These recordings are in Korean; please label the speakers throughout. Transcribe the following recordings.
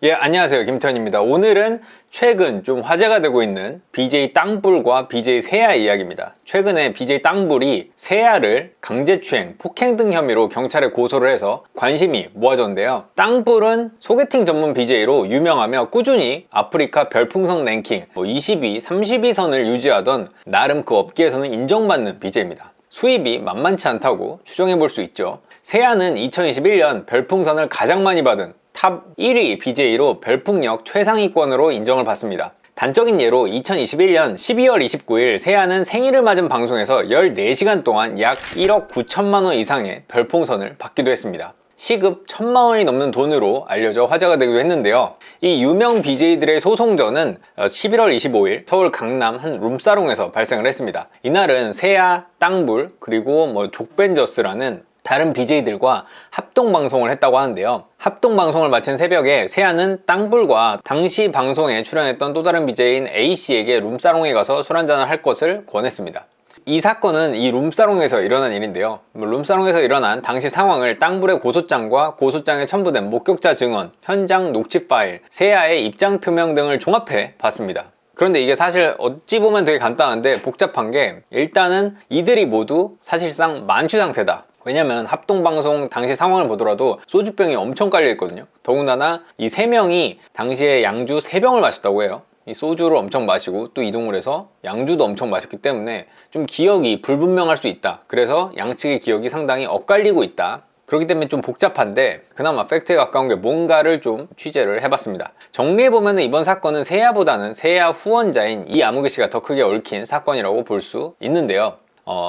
Speaker 1: 예, 안녕하세요. 김태현입니다. 오늘은 최근 좀 화제가 되고 있는 BJ 땅불과 BJ 세아 이야기입니다. 최근에 BJ 땅불이 세아를 강제추행, 폭행 등 혐의로 경찰에 고소를 해서 관심이 모아졌는데요. 땅불은 소개팅 전문 BJ로 유명하며 꾸준히 아프리카 별풍선 랭킹 20위, 30위 선을 유지하던 나름 그 업계에서는 인정받는 BJ입니다. 수입이 만만치 않다고 추정해 볼 수 있죠. 세아는 2021년 별풍선을 가장 많이 받은 탑 1위 BJ로 별풍력 최상위권으로 인정을 받습니다. 단적인 예로 2021년 12월 29일 세아는 생일을 맞은 방송에서 14시간 동안 약 1억 9천만 원 이상의 별풍선을 받기도 했습니다. 시급 1,000만 원이 넘는 돈으로 알려져 화제가 되기도 했는데요. 이 유명 BJ들의 소송전은 11월 25일 서울 강남 한 룸사롱에서 발생을 했습니다. 이날은 세아, 땅불, 그리고 족벤저스라는 다른 BJ들과 합동방송을 했다고 하는데요. 합동방송을 마친 새벽에 세아는 땅불과 당시 방송에 출연했던 또 다른 BJ인 A씨에게 룸사롱에 가서 술 한잔을 할 것을 권했습니다. 이 사건은 이 룸사롱에서 일어난 일인데요. 룸사롱에서 일어난 당시 상황을 땅불의 고소장과 고소장에 첨부된 목격자 증언, 현장 녹취 파일, 세아의 입장 표명 등을 종합해 봤습니다. 그런데 이게 사실 어찌 보면 되게 간단한데 복잡한 게, 일단은 이들이 모두 사실상 만취 상태다. 왜냐면 합동방송 당시 상황을 보더라도 소주병이 엄청 깔려 있거든요. 더군다나 이 3명이 당시에 양주 3병을 마셨다고 해요. 이 소주를 엄청 마시고 또 이동을 해서 양주도 엄청 마셨기 때문에 좀 기억이 불분명할 수 있다. 그래서 양측의 기억이 상당히 엇갈리고 있다. 그렇기 때문에 좀 복잡한데 그나마 팩트에 가까운 게 뭔가를 좀 취재를 해봤습니다. 정리해보면 이번 사건은 세아보다는 세아 후원자인 이아무개 씨가 더 크게 얽힌 사건이라고 볼 수 있는데요.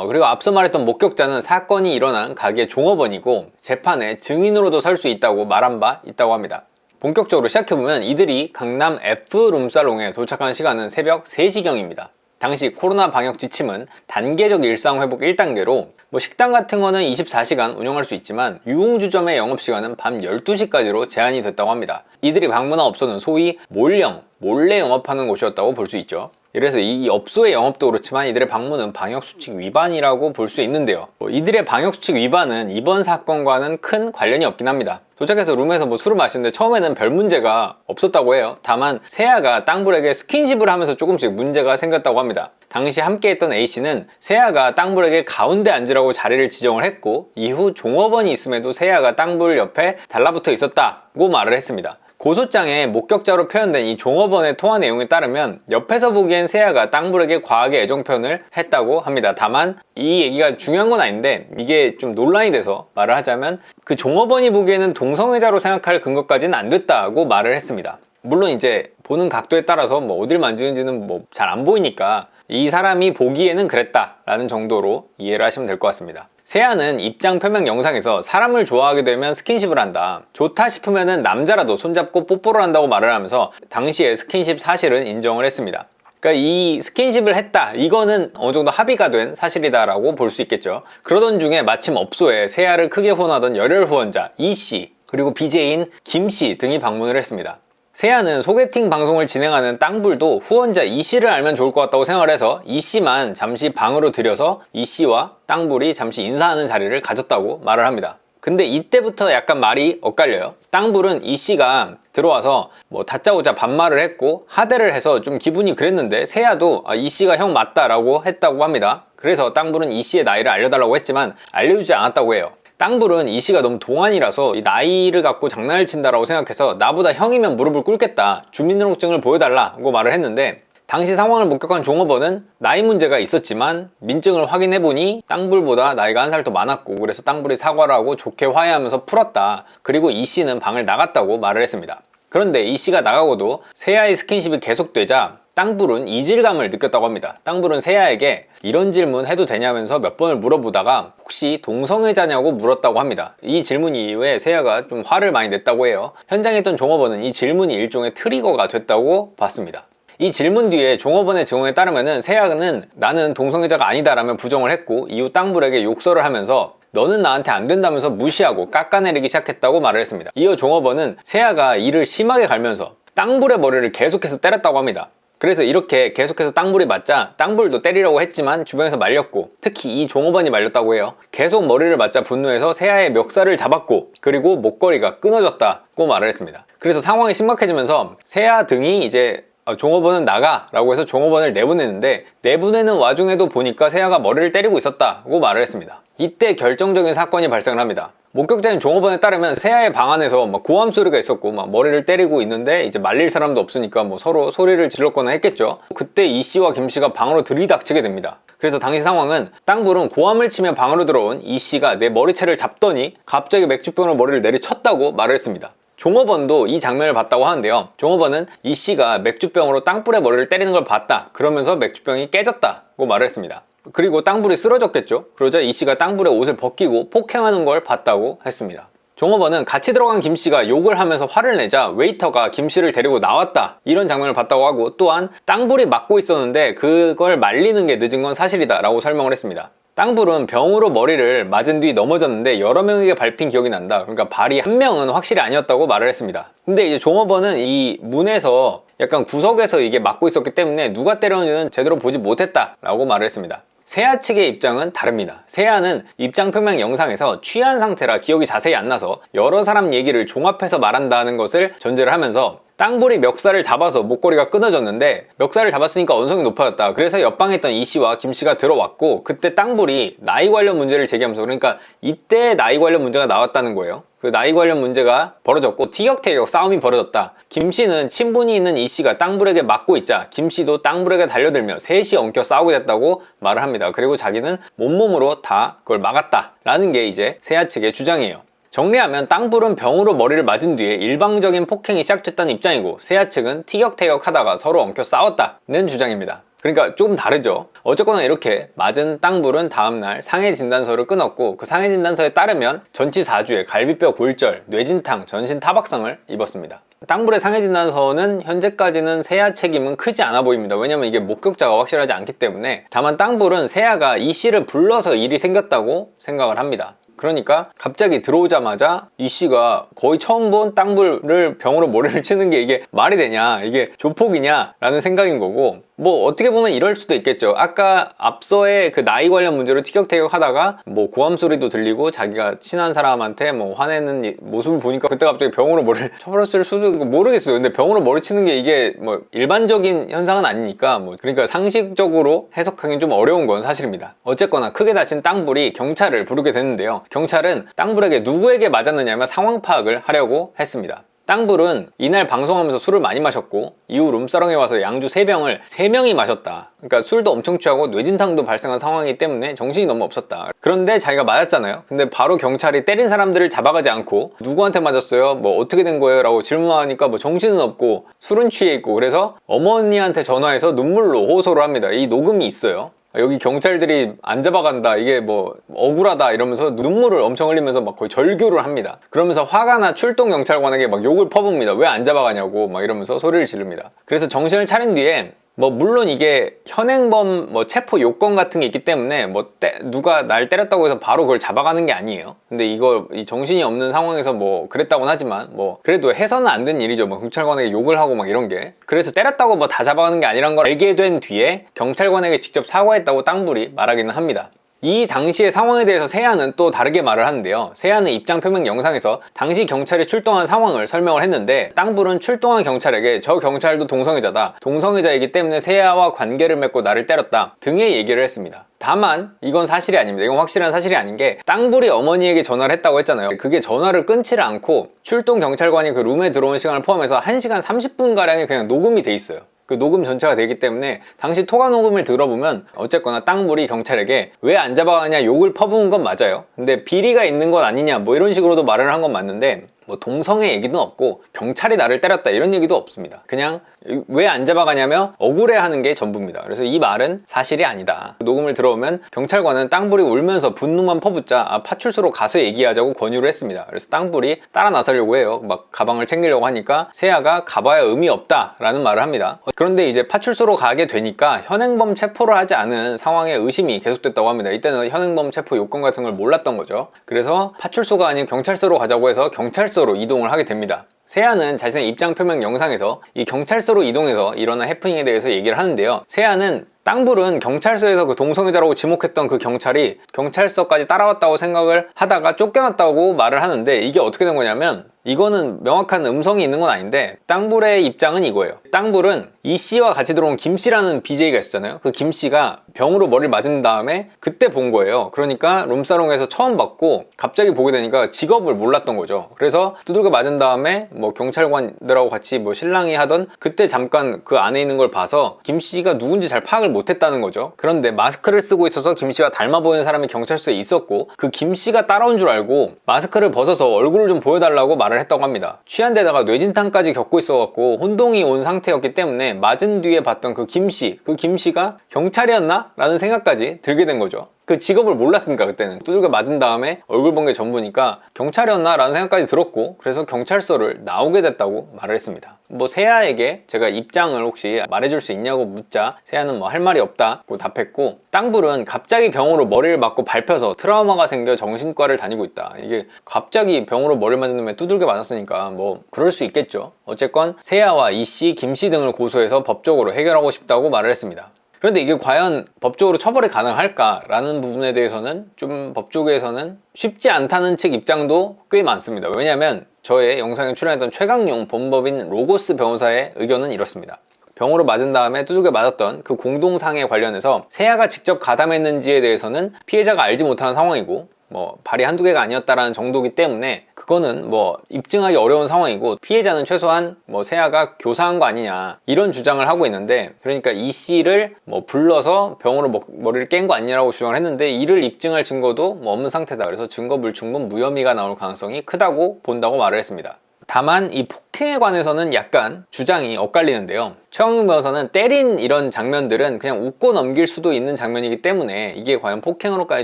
Speaker 1: 그리고 앞서 말했던 목격자는 사건이 일어난 가게 종업원이고 재판에 증인으로도 설 수 있다고 말한 바 있다고 합니다. 본격적으로 시작해보면 이들이 강남 F 룸사롱에 도착한 시간은 새벽 3시경입니다. 당시 코로나 방역 지침은 단계적 일상 회복 1단계로 식당 같은 거는 24시간 운영할 수 있지만 유흥주점의 영업시간은 밤 12시까지로 제한이 됐다고 합니다. 이들이 방문한 업소는 소위 몰령, 몰래 영업하는 곳이었다고 볼 수 있죠. 그래서 이 업소의 영업도 그렇지만 이들의 방문은 방역수칙 위반이라고 볼 수 있는데요. 이들의 방역수칙 위반은 이번 사건과는 큰 관련이 없긴 합니다. 도착해서 룸에서 술을 마시는데 처음에는 별 문제가 없었다고 해요. 다만 세아가 땅불에게 스킨십을 하면서 조금씩 문제가 생겼다고 합니다. 당시 함께했던 A씨는 세아가 땅불에게 가운데 앉으라고 자리를 지정을 했고 이후 종업원이 있음에도 세아가 땅불 옆에 달라붙어 있었다고 말을 했습니다. 고소장에 목격자로 표현된 이 종업원의 통화 내용에 따르면 옆에서 보기엔 세아가 땅불에게 과하게 애정 표현을 했다고 합니다. 다만 이 얘기가 중요한 건 아닌데 이게 좀 논란이 돼서 말을 하자면 그 종업원이 보기에는 동성애자로 생각할 근거까지는 안 됐다고 말을 했습니다. 물론 이제 보는 각도에 따라서 어딜 만지는지는 잘 안 보이니까 이 사람이 보기에는 그랬다라는 정도로 이해를 하시면 될 것 같습니다. 세아는 입장 표명 영상에서 사람을 좋아하게 되면 스킨십을 한다. 좋다 싶으면 남자라도 손잡고 뽀뽀를 한다고 말을 하면서 당시에 스킨십 사실은 인정을 했습니다. 그러니까 이 스킨십을 했다, 이거는 어느 정도 합의가 된 사실이다라고 볼 수 있겠죠. 그러던 중에 마침 업소에 세아를 크게 후원하던 열혈 후원자 E씨, 그리고 BJ인 김씨 등이 방문을 했습니다. 세아는 소개팅 방송을 진행하는 땅불도 후원자 E씨를 알면 좋을 것 같다고 생각을 해서 E씨만 잠시 방으로 들여서 E씨와 땅불이 잠시 인사하는 자리를 가졌다고 말을 합니다. 근데 이때부터 약간 말이 엇갈려요. 땅불은 E씨가 들어와서 다짜고짜 반말을 했고 하대를 해서 좀 기분이 그랬는데 세아도 E씨가 형 맞다라고 했다고 합니다. 그래서 땅불은 E씨의 나이를 알려달라고 했지만 알려주지 않았다고 해요. 땅불은 E씨가 너무 동안이라서 이 나이를 갖고 장난을 친다라고 생각해서 나보다 형이면 무릎을 꿇겠다, 주민등록증을 보여달라고 말을 했는데 당시 상황을 목격한 종업원은 나이 문제가 있었지만 민증을 확인해보니 땅불보다 나이가 한 살 더 많았고 그래서 땅불이 사과를 하고 좋게 화해하면서 풀었다. 그리고 E씨는 방을 나갔다고 말을 했습니다. 그런데 E씨가 나가고도 세아의 스킨십이 계속되자 땅불은 이질감을 느꼈다고 합니다. 땅불은 세아에게 이런 질문 해도 되냐면서 몇 번을 물어보다가 혹시 동성애자냐고 물었다고 합니다. 이 질문 이후에 세아가 좀 화를 많이 냈다고 해요. 현장에 있던 종업원은 이 질문이 일종의 트리거가 됐다고 봤습니다. 이 질문 뒤에 종업원의 증언에 따르면 세아는 나는 동성애자가 아니다라며 부정을 했고 이후 땅불에게 욕설을 하면서 너는 나한테 안 된다면서 무시하고 깎아내리기 시작했다고 말을 했습니다. 이어 종업원은 세아가 이를 심하게 갈면서 땅불의 머리를 계속해서 때렸다고 합니다. 그래서 이렇게 계속해서 땅불이 맞자 땅불도 때리려고 했지만 주변에서 말렸고, 특히 이 종업원이 말렸다고 해요. 계속 머리를 맞자 분노해서 세아의 멱살을 잡았고, 그리고 목걸이가 끊어졌다고 말을 했습니다. 그래서 상황이 심각해지면서 세아 등이 이제 종업원은 나가 라고 해서 종업원을 내보내는데, 내보내는 와중에도 보니까 세아가 머리를 때리고 있었다고 말을 했습니다. 이때 결정적인 사건이 발생을 합니다. 목격자인 종업원에 따르면 세아의 방 안에서 막 고함 소리가 있었고, 막 머리를 때리고 있는데 이제 말릴 사람도 없으니까 뭐 서로 소리를 질렀거나 했겠죠. 그때 이 씨와 김 씨가 방으로 들이닥치게 됩니다. 그래서 당시 상황은 땅불은 고함을 치며 방으로 들어온 이 씨가 내 머리채를 잡더니 갑자기 맥주병으로 머리를 내리쳤다고 말을 했습니다. 종업원도 이 장면을 봤다고 하는데요. 종업원은 이 씨가 맥주병으로 땅불의 머리를 때리는 걸 봤다, 그러면서 맥주병이 깨졌다고 말을 했습니다. 그리고 땅불이 쓰러졌겠죠. 그러자 이 씨가 땅불의 옷을 벗기고 폭행하는 걸 봤다고 했습니다. 종업원은 같이 들어간 김 씨가 욕을 하면서 화를 내자 웨이터가 김 씨를 데리고 나왔다, 이런 장면을 봤다고 하고, 또한 땅불이 맞고 있었는데 그걸 말리는 게 늦은 건 사실이다 라고 설명을 했습니다. 땅불은 병으로 머리를 맞은 뒤 넘어졌는데 여러 명에게 밟힌 기억이 난다, 그러니까 발이 한 명은 확실히 아니었다고 말을 했습니다. 근데 이제 종업원은 이 문에서 약간 구석에서 이게 맞고 있었기 때문에 누가 때렸는지는 제대로 보지 못했다 라고 말을 했습니다. 세아 측의 입장은 다릅니다. 세아는 입장 표명 영상에서 취한 상태라 기억이 자세히 안 나서 여러 사람 얘기를 종합해서 말한다는 것을 전제를 하면서, 땅불이 멱살을 잡아서 목걸이가 끊어졌는데 멱살을 잡았으니까 언성이 높아졌다, 그래서 옆방에 있던 이 씨와 김 씨가 들어왔고, 그때 땅불이 나이 관련 문제를 제기하면서, 그러니까 이때 나이 관련 문제가 나왔다는 거예요. 그 나이 관련 문제가 벌어졌고 티격태격 싸움이 벌어졌다. 김 씨는 친분이 있는 이 씨가 땅불에게 맞고 있자 김 씨도 땅불에게 달려들며 셋이 엉켜 싸우게 됐다고 말을 합니다. 그리고 자기는 몸몸으로 다 그걸 막았다라는 게 이제 세아 측의 주장이에요. 정리하면 땅불은 병으로 머리를 맞은 뒤에 일방적인 폭행이 시작됐다는 입장이고, 세아 측은 티격태격 하다가 서로 엉켜 싸웠다는 주장입니다. 그러니까 조금 다르죠. 어쨌거나 이렇게 맞은 땅불은 다음날 상해진단서를 끊었고, 그 상해진단서에 따르면 전치 4주에 갈비뼈 골절, 뇌진탕, 전신 타박상을 입었습니다. 땅불의 상해진단서는 현재까지는 세아 책임은 크지 않아 보입니다. 왜냐면 이게 목격자가 확실하지 않기 때문에. 다만 땅불은 세아가 이 씨를 불러서 일이 생겼다고 생각을 합니다. 그러니까 갑자기 들어오자마자 이 씨가 거의 처음 본 땅불을 병으로 머리를 치는 게 이게 말이 되냐, 이게 조폭이냐 라는 생각인 거고, 뭐 어떻게 보면 이럴 수도 있겠죠. 아까 앞서의 그 나이 관련 문제로 티격태격 하다가 뭐 고함 소리도 들리고 자기가 친한 사람한테 뭐 화내는 모습을 보니까 그때 갑자기 병으로 머리를 쳐버렸을 수도 있고, 모르겠어요. 근데 병으로 머리 치는 게 이게 뭐 일반적인 현상은 아니니까, 뭐 그러니까 상식적으로 해석하기는 좀 어려운 건 사실입니다. 어쨌거나 크게 다친 땅불이 경찰을 부르게 됐는데요. 경찰은 땅불에게 누구에게 맞았느냐며 상황 파악을 하려고 했습니다. 땅불은 이날 방송하면서 술을 많이 마셨고, 이후 룸사롱에 와서 양주 3병을 3명이 마셨다. 그러니까 술도 엄청 취하고 뇌진탕도 발생한 상황이기 때문에 정신이 너무 없었다. 그런데 자기가 맞았잖아요. 근데 바로 경찰이 때린 사람들을 잡아가지 않고 누구한테 맞았어요? 뭐 어떻게 된 거예요? 라고 질문하니까 뭐 정신은 없고 술은 취해 있고, 그래서 어머니한테 전화해서 눈물로 호소를 합니다. 이 녹음이 있어요. 여기 경찰들이 안 잡아간다, 이게 뭐 억울하다 이러면서 눈물을 엄청 흘리면서 막 거의 절규를 합니다. 그러면서 화가 나 출동 경찰관에게 막 욕을 퍼붓니다. 왜 안 잡아가냐고 막 이러면서 소리를 지릅니다. 그래서 정신을 차린 뒤에 뭐 물론 이게 현행범 뭐 체포 요건 같은 게 있기 때문에 뭐 누가 날 때렸다고 해서 바로 그걸 잡아가는 게 아니에요. 근데 이거 이 정신이 없는 상황에서 뭐 그랬다고는 하지만 뭐 그래도 해서는 안 된 일이죠. 뭐 경찰관에게 욕을 하고 막 이런 게. 그래서 때렸다고 뭐 다 잡아가는 게 아니란 걸 알게 된 뒤에 경찰관에게 직접 사과했다고 땅불이 말하기는 합니다. 이 당시의 상황에 대해서 세아는 또 다르게 말을 하는데요. 세아는 입장 표명 영상에서 당시 경찰이 출동한 상황을 설명을 했는데, 땅불은 출동한 경찰에게 저 경찰도 동성애자다, 동성애자이기 때문에 세아와 관계를 맺고 나를 때렸다 등의 얘기를 했습니다. 다만 이건 사실이 아닙니다. 이건 확실한 사실이 아닌 게, 땅불이 어머니에게 전화를 했다고 했잖아요. 그게 전화를 끊지를 않고 출동 경찰관이 그 룸에 들어온 시간을 포함해서 1시간 30분가량이 그냥 녹음이 돼 있어요. 그 녹음 전체가 되기 때문에 당시 통화 녹음을 들어보면 어쨌거나 땅불이 경찰에게 왜 안 잡아가냐 욕을 퍼부은 건 맞아요. 근데 비리가 있는 건 아니냐 뭐 이런 식으로도 말을 한 건 맞는데, 뭐 동성애 얘기도 없고 경찰이 나를 때렸다 이런 얘기도 없습니다. 그냥 왜 안 잡아가냐며 억울해하는 게 전부입니다. 그래서 이 말은 사실이 아니다. 녹음을 들어오면 경찰관은 땅불이 울면서 분노만 퍼붓자 파출소로 가서 얘기하자고 권유를 했습니다. 그래서 땅불이 따라 나서려고 해요. 막 가방을 챙기려고 하니까 세아가 가봐야 의미 없다 라는 말을 합니다. 그런데 이제 파출소로 가게 되니까 현행범 체포를 하지 않은 상황에 의심이 계속됐다고 합니다. 이때는 현행범 체포 요건 같은 걸 몰랐던 거죠. 그래서 파출소가 아닌 경찰서로 가자고 해서 경찰서로 이동을 하게 됩니다. 세아는 자신의 입장 표명 영상에서 이 경찰서로 이동해서 일어난 해프닝에 대해서 얘기를 하는데요. 세아는 땅불은 경찰서에서 그 동성애자라고 지목했던 그 경찰이 경찰서까지 따라왔다고 생각을 하다가 쫓겨났다고 말을 하는데, 이게 어떻게 된 거냐면 이거는 명확한 음성이 있는 건 아닌데 땅불의 입장은 이거예요. 땅불은 이 씨와 같이 들어온 김 씨라는 BJ가 있었잖아요. 그 김 씨가 병으로 머리를 맞은 다음에 그때 본 거예요. 그러니까 룸사롱에서 처음 봤고 갑자기 보게 되니까 직업을 몰랐던 거죠. 그래서 두들겨 맞은 다음에 뭐 경찰관들하고 같이 뭐 실랑이 하던 그때 잠깐 그 안에 있는 걸 봐서 김 씨가 누군지 잘 파악을 못했다는 거죠. 그런데 마스크를 쓰고 있어서 김 씨와 닮아 보이는 사람이 경찰서에 있었고 그 김 씨가 따라온 줄 알고 마스크를 벗어서 얼굴을 좀 보여달라고 말을 했다고 합니다. 취한 데다가 뇌진탕까지 겪고 있어갖고 혼동이 온 상태였기 때문에 맞은 뒤에 봤던 그 김 씨, 그 김 씨가 경찰이었나? 라는 생각까지 들게 된 거죠. 그 직업을 몰랐으니까 그때는 두들겨 맞은 다음에 얼굴 본 게 전부니까 경찰이었나? 라는 생각까지 들었고, 그래서 경찰서를 나오게 됐다고 말을 했습니다. 뭐 세아에게 제가 입장을 혹시 말해줄 수 있냐고 묻자 세아는 뭐 할 말이 없다고 답했고, 땅불은 갑자기 병으로 머리를 맞고 밟혀서 트라우마가 생겨 정신과를 다니고 있다. 이게 갑자기 병으로 머리를 맞은 놈에 두들겨 맞았으니까 뭐 그럴 수 있겠죠. 어쨌건 세아와 이씨, 김씨 등을 고소해서 법적으로 해결하고 싶다고 말을 했습니다. 그런데 이게 과연 법적으로 처벌이 가능할까라는 부분에 대해서는 좀 법조계에서는 쉽지 않다는 측 입장도 꽤 많습니다. 왜냐하면 저의 영상에 출연했던 최강용 법무법인 로고스 변호사의 의견은 이렇습니다. 병으로 맞은 다음에 두들겨 맞았던 그 공동상해 관련해서 세아가 직접 가담했는지에 대해서는 피해자가 알지 못하는 상황이고, 뭐 발이 한두 개가 아니었다라는 정도기 때문에 그거는 뭐 입증하기 어려운 상황이고, 피해자는 최소한 뭐 세아가 교사한 거 아니냐 이런 주장을 하고 있는데, 그러니까 이 씨를 뭐 불러서 병으로 머리를 깬 거 아니냐라고 주장을 했는데 이를 입증할 증거도 뭐 없는 상태다. 그래서 증거 불충분 무혐의가 나올 가능성이 크다고 본다고 말을 했습니다. 다만 이 폭행에 관해서는 약간 주장이 엇갈리는데요. 최강용 변호사는 때린 이런 장면들은 그냥 웃고 넘길 수도 있는 장면이기 때문에 이게 과연 폭행으로까지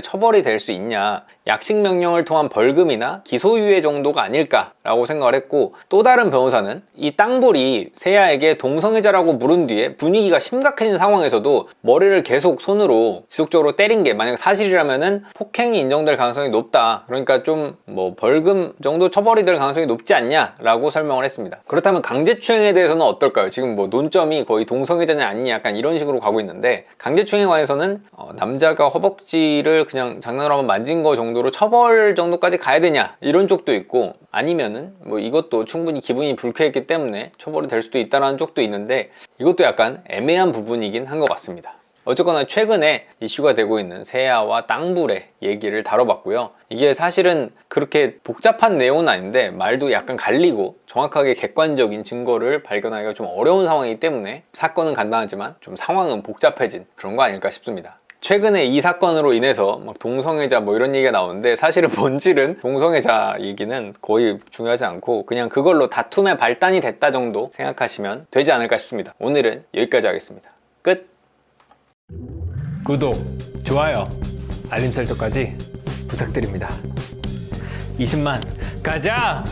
Speaker 1: 처벌이 될 수 있냐, 약식 명령을 통한 벌금이나 기소유예 정도가 아닐까라고 생각을 했고, 또 다른 변호사는 이 땅불이 세아에게 동성애자라고 물은 뒤에 분위기가 심각해진 상황에서도 머리를 계속 손으로 지속적으로 때린 게 만약 사실이라면은 폭행이 인정될 가능성이 높다. 그러니까 좀 뭐 벌금 정도 처벌이 될 가능성이 높지 않냐라고 설명을 했습니다. 그렇다면 강제추행에 대해서는 어떨까요? 지금 뭐 논점이 거의 동성애자냐 아니냐 약간 이런 식으로 가고 있는데, 강제추행에 관해서는 남자가 허벅지를 그냥 장난으로 한번 만진 거 정도로 처벌 정도까지 가야 되냐 이런 쪽도 있고, 아니면은 뭐 이것도 충분히 기분이 불쾌했기 때문에 처벌이 될 수도 있다는 쪽도 있는데, 이것도 약간 애매한 부분이긴 한 것 같습니다. 어쨌거나 최근에 이슈가 되고 있는 세아와 땅불의 얘기를 다뤄봤고요. 이게 사실은 그렇게 복잡한 내용은 아닌데 말도 약간 갈리고 정확하게 객관적인 증거를 발견하기가 좀 어려운 상황이기 때문에 사건은 간단하지만 좀 상황은 복잡해진 그런 거 아닐까 싶습니다. 최근에 이 사건으로 인해서 막 동성애자 뭐 이런 얘기가 나오는데, 사실은 본질은 동성애자 얘기는 거의 중요하지 않고 그냥 그걸로 다툼의 발단이 됐다 정도 생각하시면 되지 않을까 싶습니다. 오늘은 여기까지 하겠습니다. 끝! 구독, 좋아요, 알림 설정까지 부탁드립니다. 20만 가자!